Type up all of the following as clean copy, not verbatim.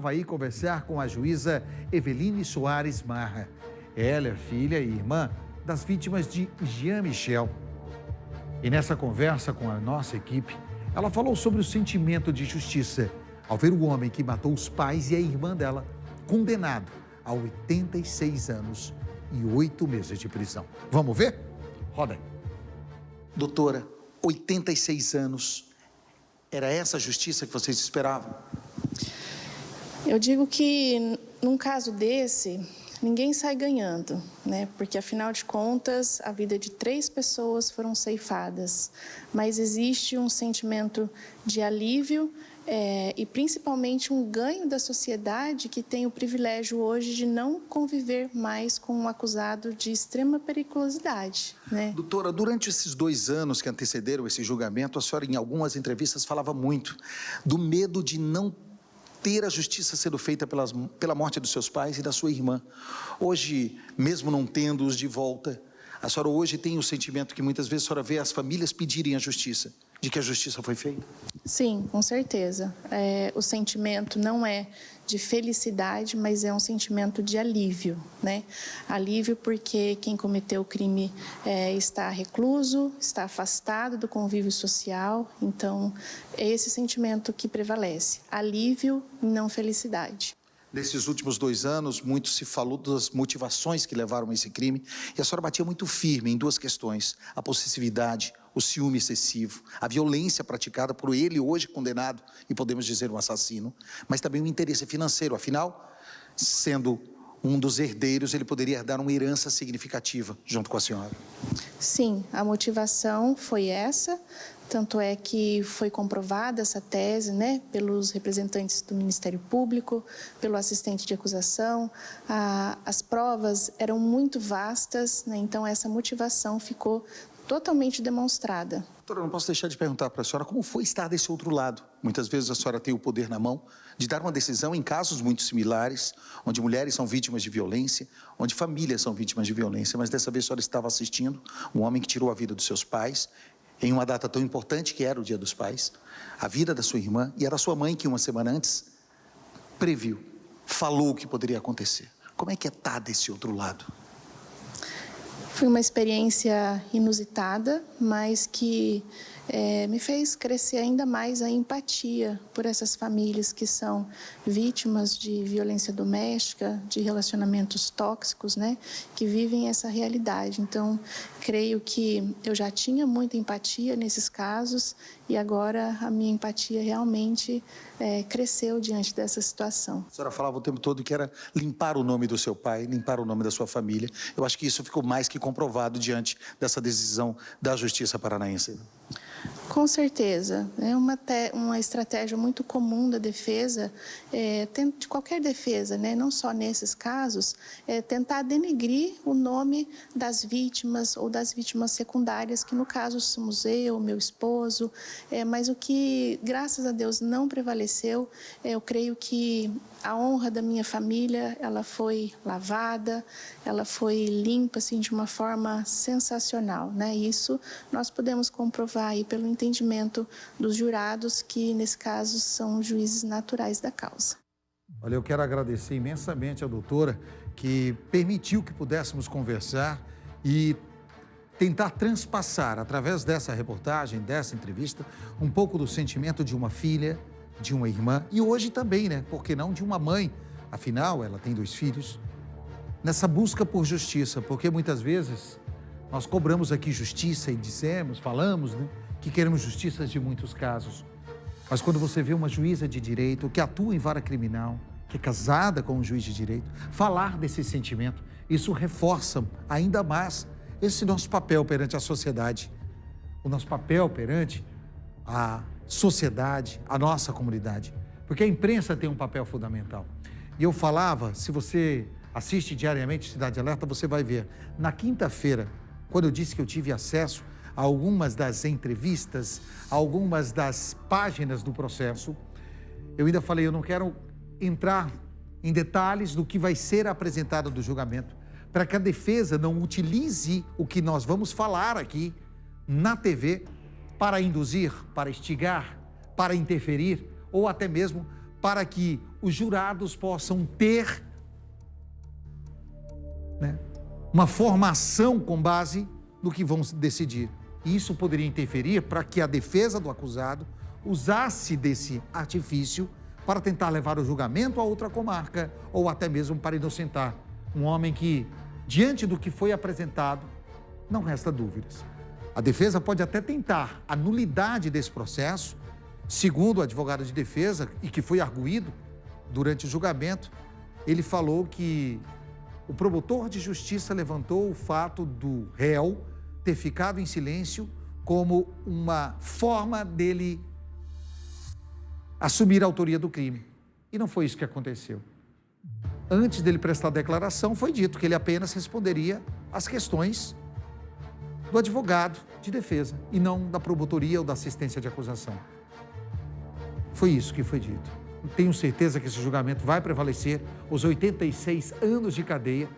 Vai conversar com a juíza Eveline Soares Marra. Ela é filha e irmã das vítimas de Jean Michel. E nessa conversa com a nossa equipe, ela falou sobre o sentimento de justiça ao ver o homem que matou os pais e a irmã dela condenado a 86 anos e 8 meses de prisão. Vamos ver? Roda aí. Doutora, 86 anos, era essa a justiça que vocês esperavam? Eu digo que, num caso desse, ninguém sai ganhando, né? Porque, afinal de contas, a vida de 3 pessoas foram ceifadas. Mas existe um sentimento de alívio e, principalmente, um ganho da sociedade que tem o privilégio hoje de não conviver mais com um acusado de extrema periculosidade, né? Doutora, durante esses 2 anos que antecederam esse julgamento, a senhora, em algumas entrevistas, falava muito do medo de não ter a justiça sendo feita pela morte dos seus pais e da sua irmã. Hoje, mesmo não tendo-os de volta, a senhora hoje tem o sentimento que muitas vezes a senhora vê as famílias pedirem a justiça, de que a justiça foi feita? Sim, com certeza. O sentimento não é de felicidade, mas é um sentimento de alívio, né? Alívio porque quem cometeu o crime está recluso, está afastado do convívio social, então é esse sentimento que prevalece, alívio e não felicidade. Nesses últimos 2 anos, muito se falou das motivações que levaram a esse crime, e a senhora batia muito firme em 2 questões: a possessividade, o ciúme excessivo, a violência praticada por ele, hoje condenado, e podemos dizer um assassino, mas também o interesse financeiro. Afinal, sendo um dos herdeiros, ele poderia herdar uma herança significativa junto com a senhora. Sim, a motivação foi essa. Tanto é que foi comprovada essa tese, né, pelos representantes do Ministério Público, pelo assistente de acusação. As provas eram muito vastas, né, então essa motivação ficou totalmente demonstrada. Doutora, eu não posso deixar de perguntar para a senhora como foi estar desse outro lado. Muitas vezes a senhora tem o poder na mão de dar uma decisão em casos muito similares, onde mulheres são vítimas de violência, onde famílias são vítimas de violência, mas dessa vez a senhora estava assistindo um homem que tirou a vida dos seus pais, em uma data tão importante que era o Dia dos Pais, a vida da sua irmã, e era a sua mãe que uma semana antes previu, falou o que poderia acontecer. Como é que é estar desse outro lado? Foi uma experiência inusitada, mas que me fez crescer ainda mais a empatia por essas famílias que são vítimas de violência doméstica, de relacionamentos tóxicos, né, que vivem essa realidade. Então, creio que eu já tinha muita empatia nesses casos e agora a minha empatia realmente cresceu diante dessa situação. A senhora falava o tempo todo que era limpar o nome do seu pai, limpar o nome da sua família. Eu acho que isso ficou mais que comprovado diante dessa decisão da Justiça Paranaense. Com certeza, é uma estratégia muito comum da defesa, de qualquer defesa, né? Não só nesses casos, tentar denegrir o nome das vítimas ou das vítimas secundárias, que no caso somos eu, meu esposo, mas o que, graças a Deus, não prevaleceu, eu creio que a honra da minha família, ela foi lavada, ela foi limpa, assim, de uma forma sensacional, né? Isso nós podemos comprovar aí pelo entendimento dos jurados, que nesse caso são juízes naturais da causa. Olha, eu quero agradecer imensamente à doutora que permitiu que pudéssemos conversar e tentar transpassar, através dessa reportagem, dessa entrevista, um pouco do sentimento de uma filha, de uma irmã e hoje também, né? Por que não de uma mãe? Afinal, ela tem 2 filhos. Nessa busca por justiça, porque muitas vezes nós cobramos aqui justiça e dizemos, falamos, né, que queremos justiça de muitos casos. Mas quando você vê uma juíza de direito que atua em vara criminal, que é casada com um juiz de direito, falar desse sentimento, isso reforça ainda mais esse nosso papel perante a sociedade, o nosso papel perante a sociedade, a nossa comunidade, porque a imprensa tem um papel fundamental. E eu falava, se você assiste diariamente Cidade Alerta, você vai ver, na quinta-feira, quando eu disse que eu tive acesso a algumas das entrevistas, a algumas das páginas do processo, eu ainda falei, eu não quero entrar em detalhes do que vai ser apresentado do julgamento, para que a defesa não utilize o que nós vamos falar aqui na TV para induzir, para instigar, para interferir ou até mesmo para que os jurados possam ter, né, uma formação com base no que vão decidir. E isso poderia interferir para que a defesa do acusado usasse desse artifício para tentar levar o julgamento a outra comarca ou até mesmo para inocentar um homem que, diante do que foi apresentado, não resta dúvidas. A defesa pode até tentar a nulidade desse processo, segundo o advogado de defesa, e que foi arguído durante o julgamento. Ele falou que o promotor de justiça levantou o fato do réu ter ficado em silêncio como uma forma dele assumir a autoria do crime. E não foi isso que aconteceu. Antes dele prestar declaração, foi dito que ele apenas responderia às questões do advogado de defesa e não da promotoria ou da assistência de acusação. Foi isso que foi dito. Tenho certeza que esse julgamento vai prevalecer. Os 86 anos de cadeia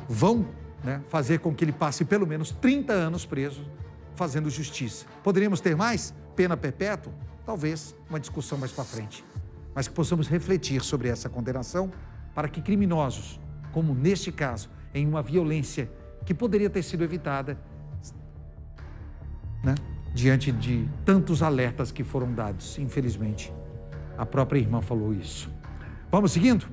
vão, né, fazer com que ele passe pelo menos 30 anos preso fazendo justiça. Poderíamos ter mais? Pena perpétua? Talvez uma discussão mais para frente. Mas que possamos refletir sobre essa condenação para que criminosos, como neste caso, em uma violência que poderia ter sido evitada, né, diante de tantos alertas que foram dados, infelizmente. A própria irmã falou isso. Vamos seguindo?